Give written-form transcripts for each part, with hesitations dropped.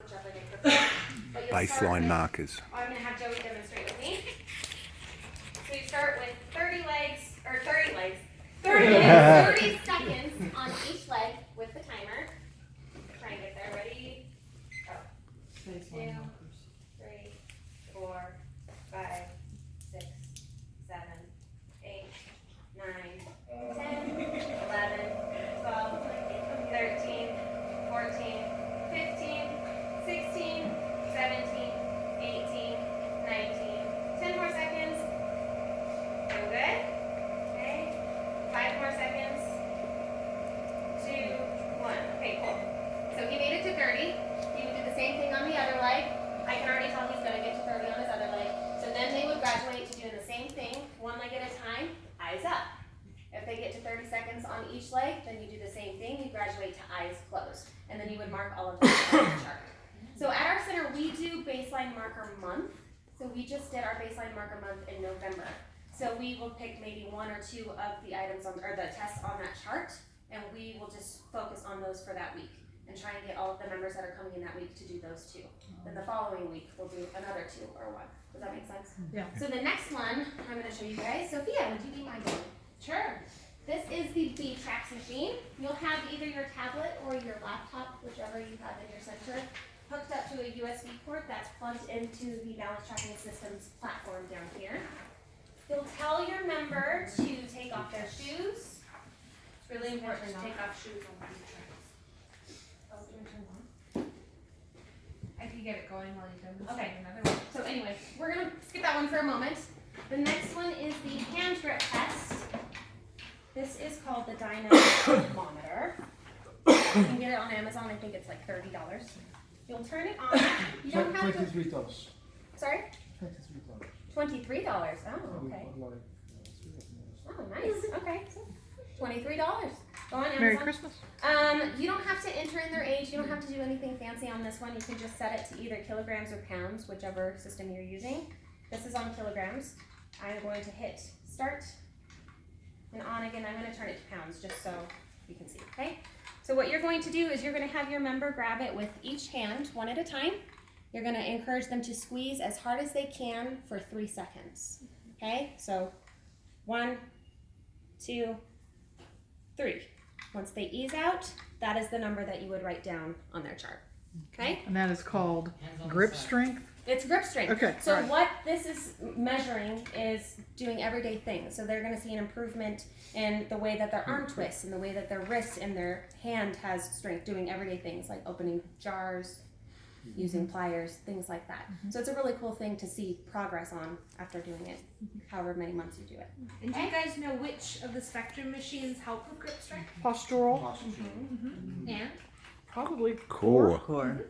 push up like I prefer. But you'll start Baseline with, markers. I'm going to have Joey demonstrate with me. So you start with 30 legs, or 30 legs, 30 seconds on each leg with the timer. Try and get there. Ready? Go. 2, 3, 4, 5, 6, 7, 8, 9, 10, 11, 12, 13, 14, 15, 16, 17, 18, 19. 10 more seconds. Doing good? Okay. 5 more seconds. 2, 1. Okay, cool. So he made it to 30. He would do the same thing on the other leg. I can already tell he's going to get to 30 on his other leg. So then they would graduate to doing the same thing, one leg at a time, eyes up. If they get to 30 seconds on each leg, then you do the same thing. You graduate to eyes closed. And then you would mark all of them on the chart. So at our center, we do baseline marker month. So we just did our baseline marker month in November. So we will pick maybe 1 or 2 of the items on, or the tests on that chart, and we will just focus on those for that week and try and get all of the members that are coming in that week to do those 2. Then the following week, we'll do another 2 or 1. Does that make sense? Yeah. So the next one, I'm going to show you guys. Sophia, would you be my guide? Sure. This is the B-Tracks machine. You'll have either your tablet or your laptop, whichever you have in your center, hooked up to a USB port that's plugged into the balance tracking systems platform down here. You'll tell your member to take off their shoes. It's really important to take off shoes on B-Tracks. Oh, do you turn it on? I can get it going while you demonstrate Okay. another one. So anyway, we're gonna skip that one for a moment. The next one is the hand grip test. This is called the dynamometer. You can get it on Amazon. I think it's like $30. You'll turn it on. You don't have to. $23. Sorry. $23. $23. Oh, okay. Oh, nice. Okay. $23. Go on Amazon. Merry Christmas. You don't have to enter in their age. You don't have to do anything fancy on this one. You can just set it to either kilograms or pounds, whichever system you're using. This is on kilograms. I'm going to hit start. And on again, I'm going to turn it to pounds just so you can see, okay? So what you're going to do is you're going to have your member grab it with each hand, one at a time. You're going to encourage them to squeeze as hard as they can for 3 seconds, okay? So 1, 2, 3. Once they ease out, that is the number that you would write down on their chart, okay? And that is called grip strength. It's grip strength. Okay, So all right. what this is measuring is doing everyday things. So they're going to see an improvement in the way that their arm twists and the way that their wrist and their hand has strength, doing everyday things like opening jars, using pliers, things like that. So it's a really cool thing to see progress on after doing it, however many months you do it. And do you guys know which of the Spectrum machines help with grip strength? Postural, And? probably. Core. Core.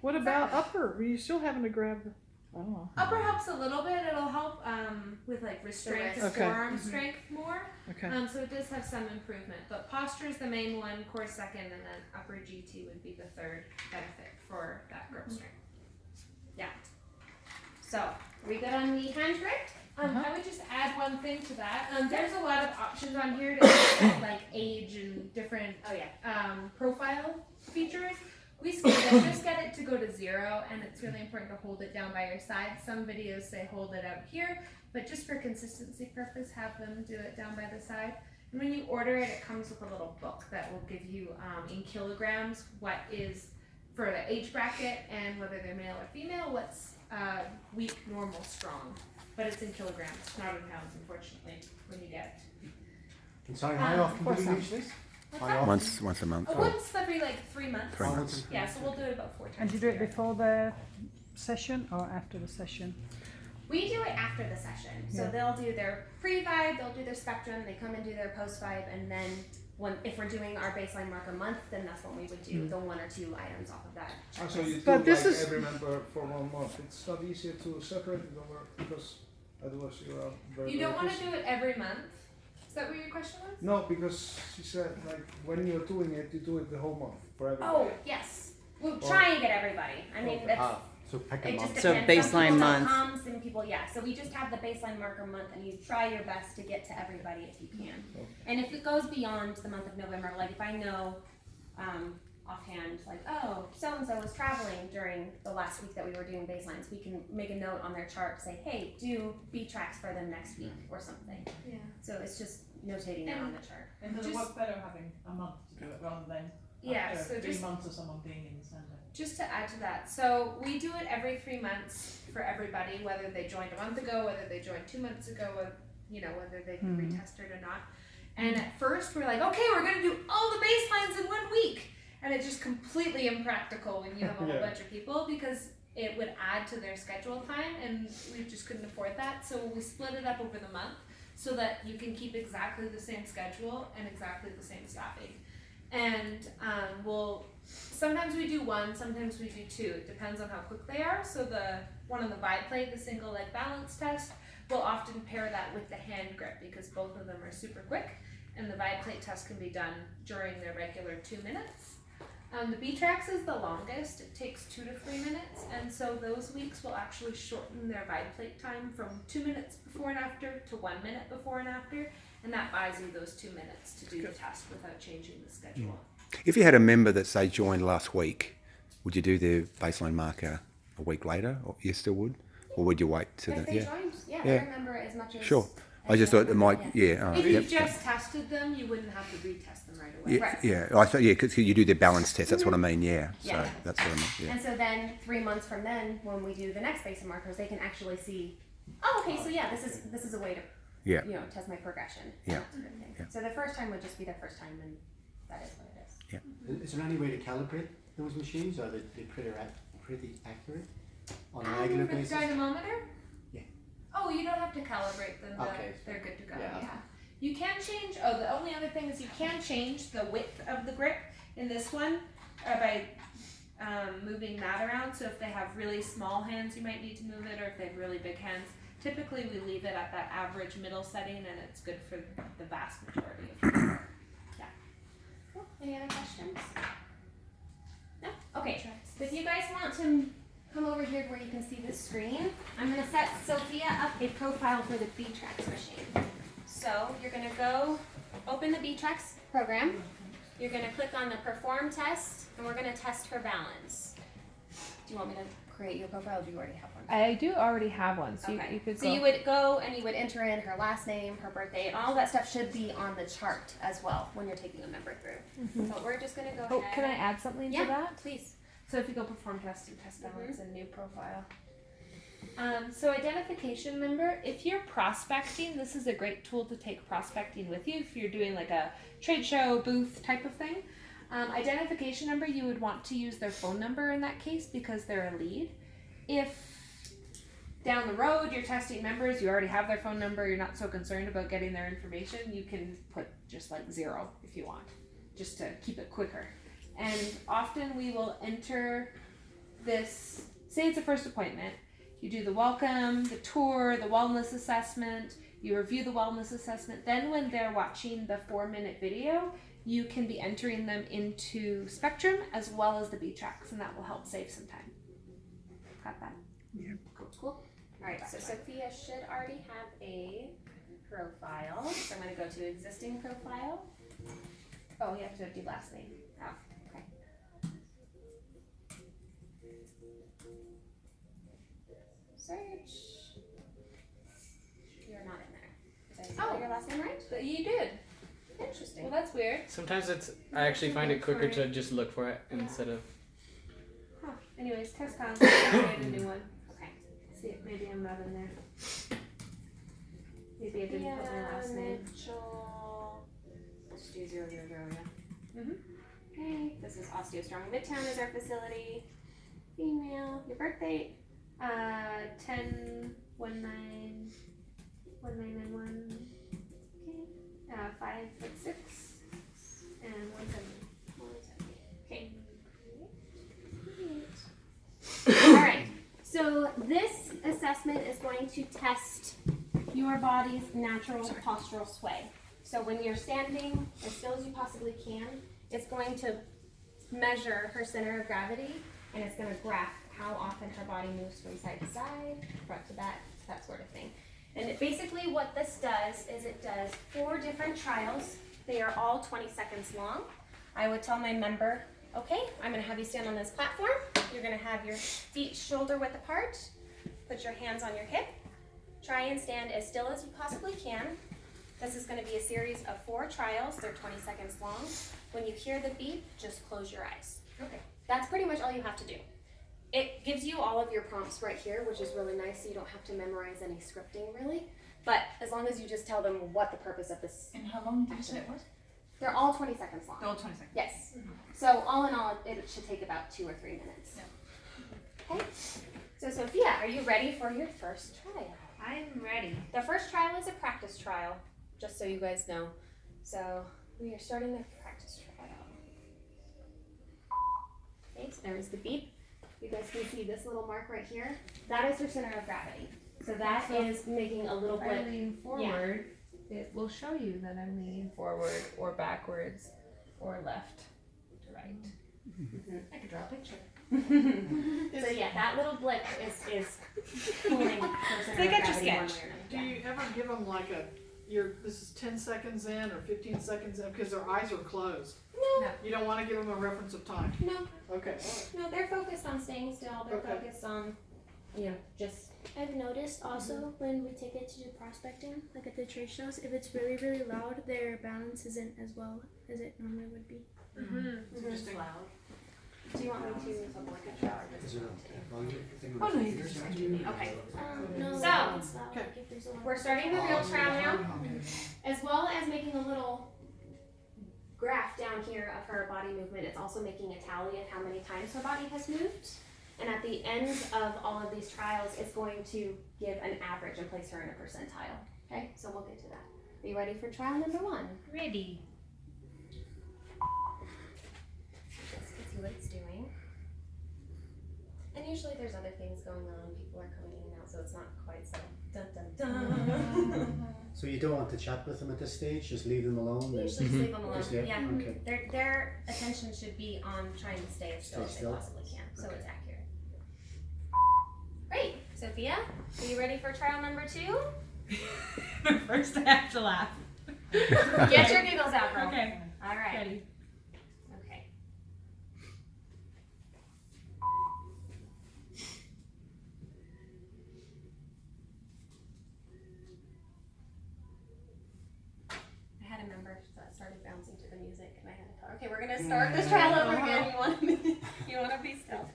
What about upper? Are you still having to grab the, I don't know. Upper helps a little bit. It'll help with like wrist strength and Okay. forearm strength more. Okay. So it does have some improvement. But posture is the main one, core second, and then upper GT would be the third benefit for that grip strength. So, are we good on the hand grip? I would just add one thing to that. There's a lot of options on here to set, like age and different Oh yeah. profile features. We just get it to go to 0, and it's really important to hold it down by your side. Some videos say hold it out here, but just for consistency purpose, have them do it down by the side. And when you order it, it comes with a little book that will give you in kilograms what is for the age bracket and whether they're male or female, what's weak, normal, strong. But it's in kilograms, not in pounds, unfortunately, when you get it. And sorry, how often do you use this? How often? Once a month. Once every like 3 months. 3 months. Yeah, so we'll do it about 4 times. And you do it before the session or after the session? We do it after the session. So Yeah. they'll do their pre-vibe, they'll do their spectrum, they come and do their post-vibe, and then if we're doing our baseline marker month, then that's when we would do the 1 or 2 items off of that. Oh, so you do But this like is- every member for 1 month. It's not easier to separate it over because otherwise you are very. You don't very want to busy. do it every month? Is that what your question was? No, because she said like when you're doing it, you do it the whole month for everybody. Oh, yes. We'll try and get everybody. I mean, that's, So pick a it just month. depends. So Some baseline people month. don't come, some people, yeah. So we just have the baseline marker month, and you try your best to get to everybody if you can. Okay. And if it goes beyond the month of November, like if I know offhand, like, oh, so-and-so was traveling during the last week that we were doing baselines, we can make a note on their chart, say, hey, do B tracks for them next week or something. Yeah. So it's just notating that on the chart. And does it work better having a month to do it rather than Yeah, after so 3 just months of someone being in the centre? Just to add to that, so we do it every 3 months for everybody, whether they joined a month ago, whether they joined 2 months ago, or, you know, whether they retested or not. And at first we're like, okay, we're gonna do all the baselines in 1 week. And it's just completely impractical when you have a whole bunch of people, because it would add to their schedule time and we just couldn't afford that. So we split it up over the month so that you can keep exactly the same schedule and exactly the same staffing. And sometimes we do 1, sometimes we do 2. It depends on how quick they are. So the one on the Vibeplate, the single leg balance test, we'll often pair that with the hand grip because both of them are super quick. And the Vibeplate test can be done during their regular 2 minutes. The B-Trax is the longest. It takes 2 to 3 minutes. And so those weeks will actually shorten their Vibeplate time from 2 minutes before and after to 1 minute before and after. And that buys you those 2 minutes to do the test without changing the schedule. If you had a member that, say, joined last week, would you do their baseline marker a week later? Or you still would? Or would you wait to If the... they joined, I remember as much as... Sure. I as just they thought it might... remember, Yeah. If you yep. just tested them, you wouldn't have to retest them right away. Yeah, Right. yeah. I thought, yeah, because you do the balance test. That's what I mean, yeah. So Yeah. that's what I mean, yeah. And so then 3 months from then, when we do the next base of markers, they can actually see, oh, okay, so yeah, this is a way to, Yeah. you know, test my progression. Yeah. That sort of thing. Yeah. So the first time would just be their first time, and that is what it is. Yeah. Is there any way to calibrate those machines, or are they pretty accurate on a With regular the basis? dynamometer? Yeah. Oh, you don't have to calibrate them. Okay. They're good to go. Yeah. Yeah. You can change. Oh, the only other thing is you can change the width of the grip in this one by moving that around. So if they have really small hands, you might need to move it, or if they have really big hands. Typically, we leave it at that average middle setting, and it's good for the vast majority of people. Yeah. Cool. Any other questions? No? Okay. So if you guys want to come over here to where you can see the screen, I'm going to set Sophia up a profile for the B-Trax machine. So you're going to go open the B-Trax program. You're going to click on the perform test, and we're going to test her balance. Do you want me to create your profile, or do you already have one? I do already have one, so Okay. you could So you would go and you would enter in her last name, her birthday, and all that stuff should be on the chart as well when you're taking a member through. But we're just going to go Oh, ahead. can I add something Yeah, to that? please. So if you go perform test and test balance and new profile. So identification number, if you're prospecting, this is a great tool to take prospecting with you if you're doing like a trade show, booth type of thing. Identification number, you would want to use their phone number in that case because they're a lead. If down the road you're testing members, you already have their phone number, you're not so concerned about getting their information, you can put just like 0 if you want, just to keep it quicker. And often we will enter this, say it's a first appointment, you do the welcome, the tour, the wellness assessment, you review the wellness assessment, then when they're watching the 4-minute video, you can be entering them into Spectrum as well as the B-Trax, and that will help save some time. Got that? Yeah. Cool. All right, so Sophia should already have a profile. So I'm going to go to existing profile. Oh, you have to do last name. Oh, okay. Search. You're not in there. Did I spell your last name right? But you did. Interesting. Well, that's weird. Sometimes I actually find it quicker to just look for it instead of. Huh. Anyways, test con. Create a new one. Okay. See if maybe I'm not in there. Maybe I didn't put my last name. Mitchell. Let's do 000, yeah. Mhm. Okay. This is OsteoStrong Midtown is our facility. Female. Your birth date. 10/19/1991. Okay. 5'6" and 170. Okay. All right. So this assessment is going to test your body's natural postural sway. So when you're standing as still as you possibly can, it's going to measure her center of gravity, and it's going to graph how often her body moves from side to side, front to back, that sort of thing. And basically what this does is it does 4 different trials. They are all 20 seconds long. I would tell my member Okay, I'm gonna have you stand on this platform. You're gonna have your feet shoulder width apart. Put your hands on your hip. Try and stand as still as you possibly can. This is gonna be a series of 4 trials. They're 20 seconds long. When you hear the beep, just close your eyes. Okay. That's pretty much all you have to do. It gives you all of your prompts right here, which is really nice, so you don't have to memorize any scripting really. But as long as you just tell them what the purpose of this. And how long did you say it was? They're all 20 seconds long. Oh, 20 seconds. Yes. So all in all, it should take about 2 or 3 minutes. Yeah. Okay. So Sophia, are you ready for your first trial? I'm ready. The first trial is a practice trial, just so you guys know. So we are starting the practice trial. Okay, so there's the beep. You guys can see this little mark right here. That is your center of gravity. So that is making a little If I blip. lean forward, it will show you that I'm leaning forward or backwards or left to right. I could draw a picture. So yeah, that little blip is pulling her center like of Etch a gravity one Sketch. way or Do another. you ever give them like this is 10 seconds in or 15 seconds in because their eyes are closed? No, You don't want to give them a reference of time. no, Okay. no, they're focused on staying still. They're Okay. focused on, just. I've noticed also when we take it to do prospecting, like at the trade shows, if it's really, really loud, their balance isn't as well as it normally would be. Interesting. Do you want me to hold like a shower? Is there a volume thing Oh, on no, the you computers? just do me. Okay, No, So- it's loud. Okay. Like if there's a lot we're starting the real trial now, as well as making a little graph down here of her body movement. It's also making a tally of how many times her body has moved. And at the end of all of these trials, it's going to give an average and place her in a percentile. Okay, so we'll get to that. Are you ready for trial number 1? Ready. Just to see what it's doing. And usually there's other things going on. People are coming in and out, so it's not quite so dun dun dun. So you don't want to chat with them at this stage, just leave them alone? We and- usually just leave them alone. Just leave- Yeah. Okay. Their attention should be on trying to stay as still Stay as they still? possibly can, so Okay. it's accurate. Great, Sophia, are you ready for trial number 2? First, I have to laugh. Get your giggles out, girl. Okay. All right. Ready. Okay. I had a member that started bouncing to the music, and I had to tell her, okay, we're gonna start this trial over again. You want to be still?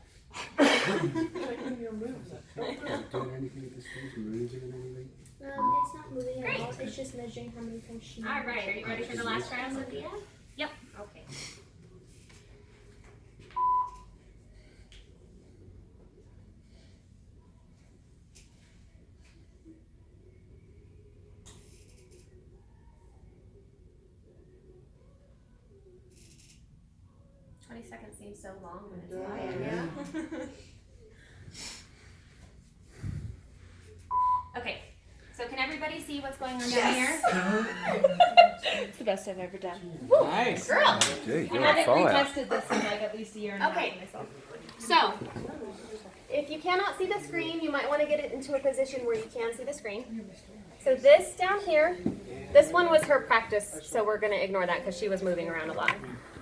Taking your moves. Doing anything at this stage, moving and anything? It's not moving Great. at all. It's just measuring how many times she All right, are you ready for the last trial, Sophia? Yep. Okay. Seconds seems so long when it's quiet. Yeah. Okay, so can everybody see what's going on down here? It's the best I've ever done. Nice. Girl! Gee, I you're on haven't fire. Retested this in like at least a year and a half Okay. myself. So, if you cannot see the screen, you might want to get it into a position where you can see the screen. So this down here, this one was her practice, so we're going to ignore that because she was moving around a lot.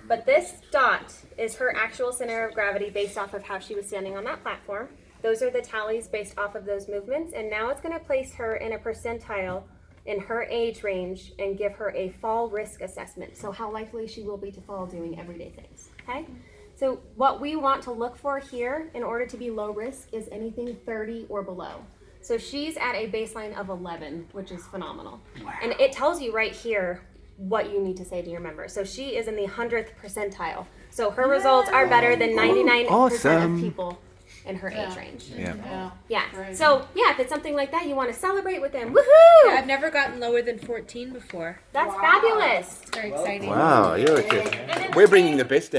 But this dot is her actual center of gravity based off of how she was standing on that platform. Those are the tallies based off of those movements, and now it's going to place her in a percentile in her age range and give her a fall risk assessment. So how likely she will be to fall doing everyday things, okay? So what we want to look for here in order to be low risk is anything 30 or below. So she's at a baseline of 11, which is phenomenal. And it tells you right here what you need to say to your members. So she is in the 100th percentile. So her results are better than 99% Awesome. of people in her age range. Yeah. Yeah. Yeah. Great. So yeah, if it's something like that, you want to celebrate with them. Woohoo! I've never gotten lower than 14 before. That's fabulous. It's very exciting. Wow, you're just, we're bringing the best out.